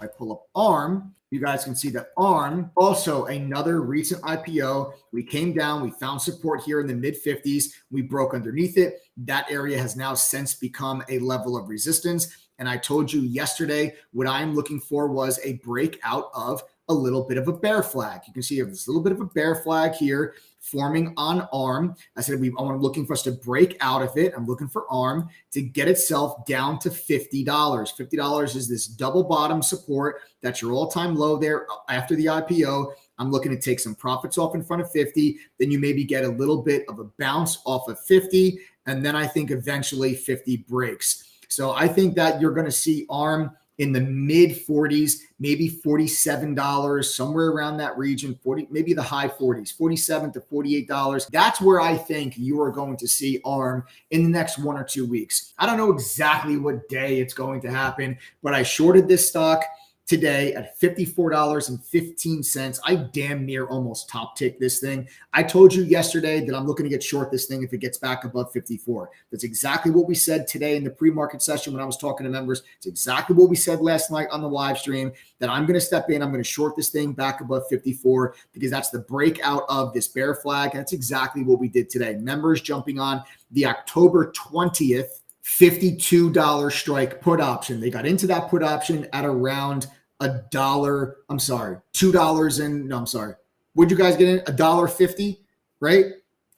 I pull up ARM, you guys can see that ARM, also another recent IPO. We came down, we found support here in the mid 50s. We broke underneath it. That area has now since become a level of resistance. And I told you yesterday, what I'm looking for was a breakout of a little bit of a bear flag. You can see this little bit of a bear flag here forming on ARM. I said I'm looking for us to break out of it. I'm looking for ARM to get itself down to $50. $50 is this double bottom support. That's your all-time low there after the IPO. I'm looking to take some profits off in front of 50. Then you maybe get a little bit of a bounce off of 50. And then I think eventually 50 breaks. So I think that you're going to see ARM in the mid 40s, maybe $47, somewhere around that region, 40, maybe the high 40s, $47 to $48. That's where I think you are going to see ARM in the next 1 or 2 weeks. I don't know exactly what day it's going to happen, but I shorted this stock today at $54.15. I damn near almost top tick this thing. I told you yesterday that I'm looking to get short this thing if it gets back above 54. That's exactly what we said today in the pre-market session when I was talking to members. It's exactly what we said last night on the live stream, that I'm going to step in. I'm going to short this thing back above 54 because that's the breakout of this bear flag. That's exactly what we did today. Members jumping on the October 20th $52 strike put option. They got into that put option at around $1. I'm sorry, $2 and no, I'm sorry. What'd you guys get in? $1.50, right?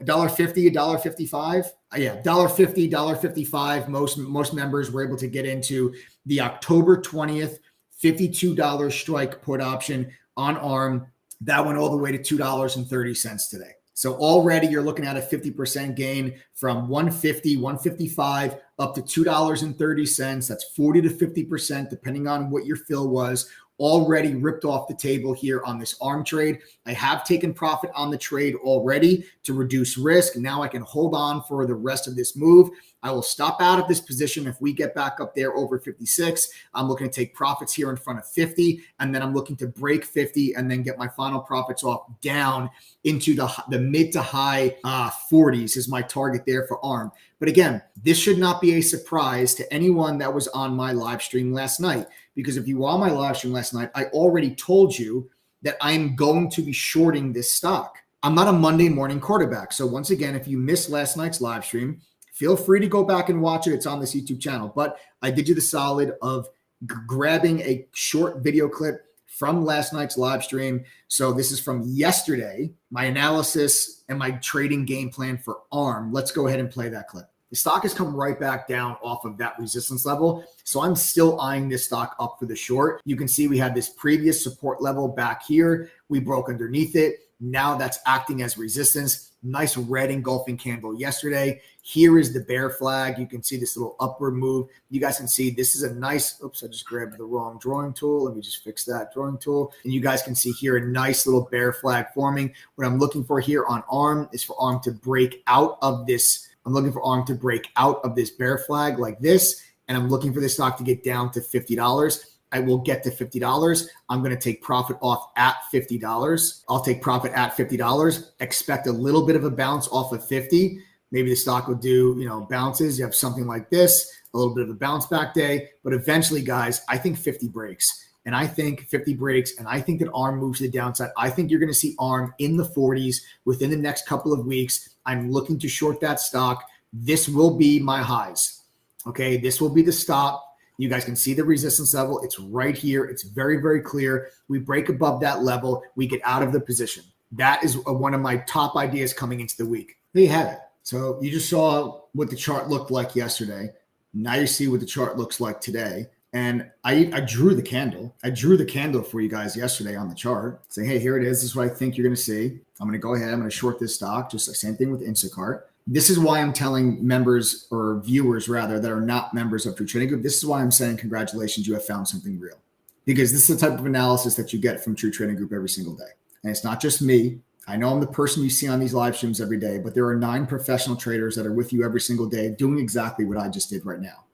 $1.50, $1.55. Yeah, $1.50, $1.55. Most members were able to get into the October 20th $52 strike put option on ARM. That went all the way to $2.30 today. So already you're looking at a 50% gain from 150, 155 up to $2.30. That's 40 to 50%, depending on what your fill was. Already ripped off the table here on this ARM trade. I have taken profit on the trade already to reduce risk. Now I can hold on for the rest of this move. I will stop out of this position if we get back up there over 56. I'm looking to take profits here in front of 50, and then I'm looking to break 50 and then get my final profits off down into the mid to high 40s is my target there for ARM. But again, this should not be a surprise to anyone that was on my live stream last night, because if you were on my live stream last night, I already told you that I'm going to be shorting this stock. I'm not a Monday morning quarterback. So once again, if you missed last night's live stream, feel free to go back and watch it. It's on this YouTube channel. But I did you the solid of grabbing a short video clip from last night's live stream. So this is from yesterday, my analysis and my trading game plan for ARM. Let's go ahead and play that clip. The stock has come right back down off of that resistance level. So I'm still eyeing this stock up for the short. You can see we had this previous support level back here. We broke underneath it. Now that's acting as resistance. Nice red engulfing candle yesterday. Here is the bear flag. You can see this little upward move. You guys can see this is a nice, oops, I just grabbed the wrong drawing tool. Let me just fix that drawing tool. And you guys can see here a nice little bear flag forming. What I'm looking for here on ARM is for ARM to break out of this. I'm looking for ARM to break out of this bear flag like this. And I'm looking for this stock to get down to $50. I will get to $50. I'm going to take profit off at $50. I'll take profit at $50. Expect a little bit of a bounce off of 50. Maybe the stock will do, bounces. You have something like this, a little bit of a bounce back day. But eventually, guys, I think 50 breaks. And I think 50 breaks. And I think that ARM moves to the downside. I think you're going to see ARM in the 40s within the next couple of weeks. I'm looking to short that stock. This will be my highs. Okay, this will be the stop. You guys can see the resistance level. It's right here. It's very, very clear. We break above that level. We get out of the position. That is one of my top ideas coming into the week. There you have it. So you just saw what the chart looked like yesterday. Now you see what the chart looks like today. And I drew the candle. I drew the candle for you guys yesterday on the chart, saying, hey, here it is. This is what I think you're going to see. I'm going to go ahead. I'm going to short this stock. Just the same thing with Instacart. This is why I'm telling members, or viewers rather, that are not members of True Trading Group. This is why I'm saying congratulations, you have found something real. Because this is the type of analysis that you get from True Trading Group every single day. And it's not just me. I know I'm the person you see on these live streams every day, but there are 9 professional traders that are with you every single day doing exactly what I just did right now.